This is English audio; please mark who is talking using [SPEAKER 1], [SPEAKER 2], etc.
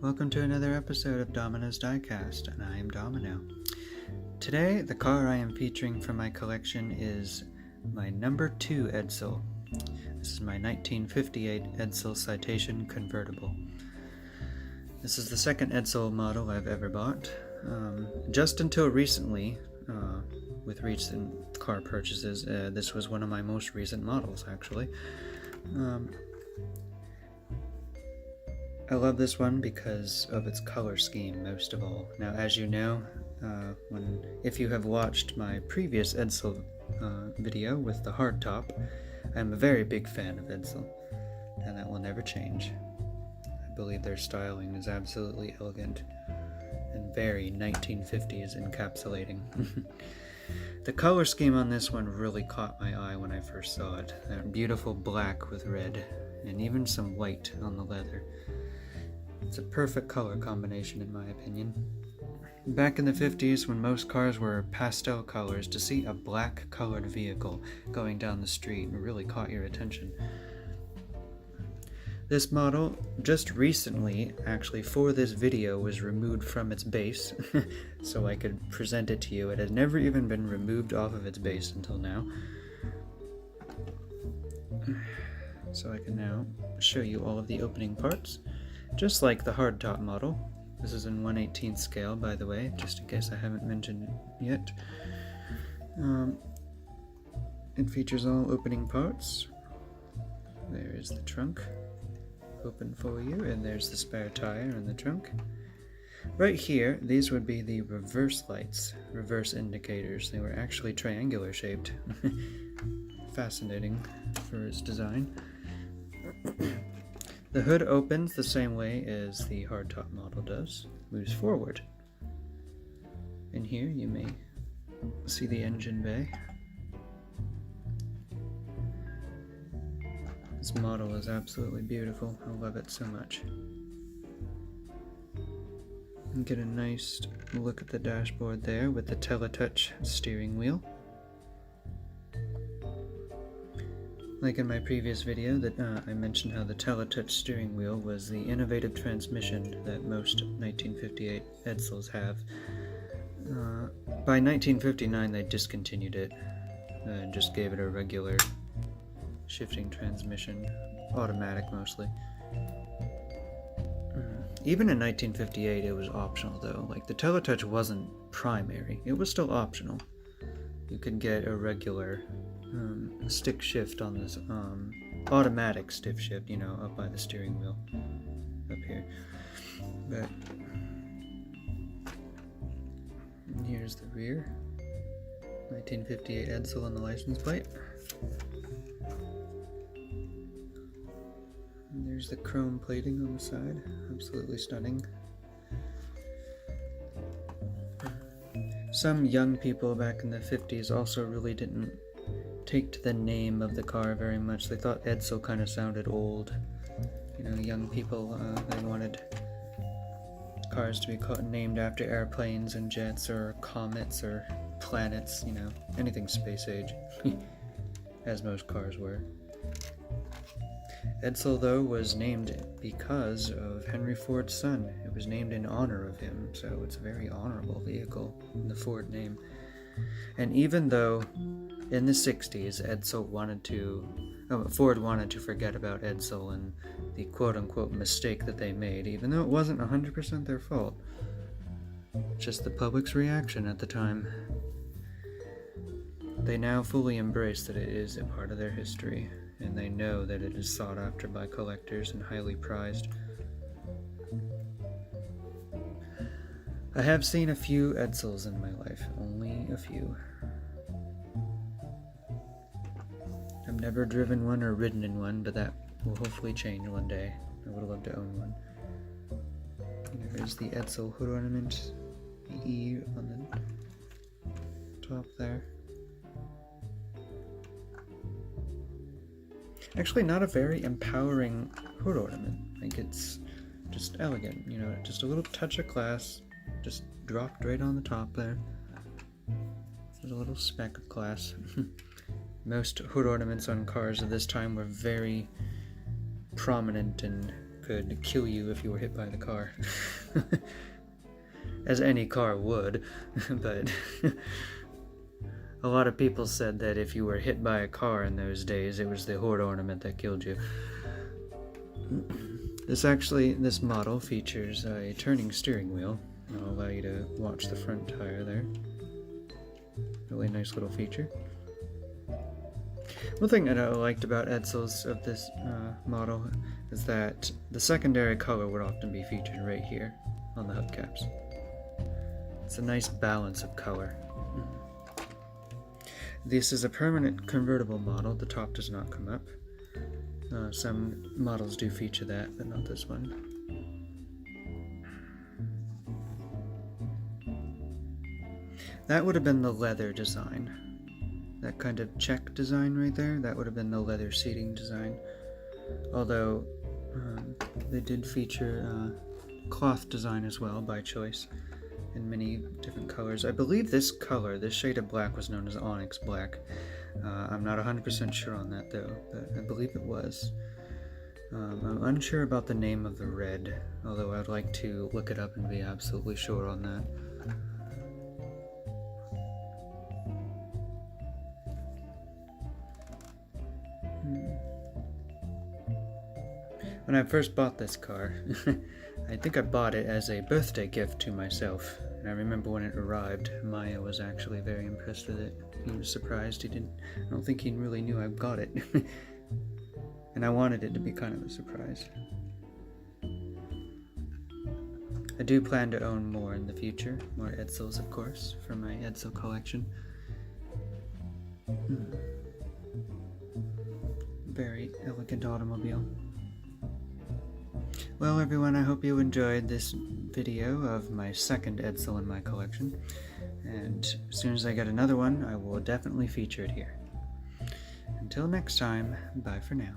[SPEAKER 1] welcome to another episode of Domino's Diecast, and I am Domino. Today, the car I am featuring from my collection is my number 2 Edsel. This is my 1958 Edsel Citation Convertible. This is the second Edsel model I've ever bought. Just until recently, with recent car purchases, this was one of my most recent models, actually. I love this one because of its color scheme, most of all. Now, as you know, if you have watched my previous Edsel video with the hardtop, I'm a very big fan of Edsel, and that will never change. I believe their styling is absolutely elegant and very 1950s encapsulating. The color scheme on this one really caught my eye when I first saw it. That beautiful black with red, and even some white on the leather. It's a perfect color combination in my opinion. Back in the 50s, when most cars were pastel colors, to see a black colored vehicle going down the street really caught your attention. This model, just recently, actually for this video, was removed from its base, so I could present it to you. It had never even been removed off of its base until now. So I can now show you all of the opening parts. Just like the hardtop model. This is in 1/18 scale, by the way, just in case I haven't mentioned it yet. It features all opening parts. There is the trunk, open for you, and there's the spare tire in the trunk. Right here, these would be the reverse lights, reverse indicators. They were actually triangular shaped. Fascinating for its design. The hood opens the same way as the hardtop model does, moves forward. In here you may see the engine bay. This model is absolutely beautiful. I love it so much. And get a nice look at the dashboard there with the teletouch steering wheel. Like in my previous video, I mentioned how the teletouch steering wheel was the innovative transmission that most 1958 Edsels have. By 1959 they discontinued it and just gave it a regular shifting transmission, automatic mostly. Even in 1958 it was optional though. Like the teletouch wasn't primary, it was still optional. You could get a regular stick shift on this automatic stick shift, up by the steering wheel up here. But here's the rear, 1958 Edsel on the license plate. And there's the chrome plating on the side, absolutely stunning. Some young people back in the 50s also really didn't take to the name of the car very much. They thought Edsel kind of sounded old. Young people, they wanted cars to be named after airplanes and jets or comets or planets, anything space age, as most cars were. Edsel, though, was named because of Henry Ford's son. It was named in honor of him, so it's a very honorable vehicle in the Ford name. And even though in the 60s Ford wanted to forget about Edsel and the quote-unquote mistake that they made, even though it wasn't 100% their fault, just the public's reaction at the time. They now fully embrace that it is a part of their history, and they know that it is sought after by collectors and highly prized. I have seen a few Edsels in my life, only a few. I've never driven one or ridden in one, but that will hopefully change one day. I would love to own one. There's the Edsel hood ornament, the E on the top there. Actually, not a very empowering hood ornament. Like, it's just elegant, just a little touch of class, just dropped right on the top there. There's a little speck of class. Most hood ornaments on cars of this time were very prominent and could kill you if you were hit by the car. As any car would, but a lot of people said that if you were hit by a car in those days, it was the horde ornament that killed you. This model features a turning steering wheel. I'll allow you to watch the front tire there. Really nice little feature. One thing that I liked about Edsel's of this model is that the secondary color would often be featured right here on the hubcaps. It's a nice balance of color. This is a permanent convertible model. The top does not come up. Some models do feature that, but not this one. That would have been the leather design. That kind of check design right there, that would have been the leather seating design. Although they did feature cloth design as well by choice in many different colors. I believe this color, this shade of black, was known as onyx black. I'm not 100% sure on that though, but I believe it was. I'm unsure about the name of the red, although I'd like to look it up and be absolutely sure on that. When I first bought this car, I think I bought it as a birthday gift to myself. And I remember when it arrived, Maya was actually very impressed with it. He was surprised. I don't think he really knew I got it. And I wanted it to be kind of a surprise. I do plan to own more in the future. More Edsels, of course, for my Edsel collection. Very elegant automobile. Well, everyone, I hope you enjoyed this video of my second Edsel in my collection, and as soon as I get another one, I will definitely feature it here. Until next time, bye for now.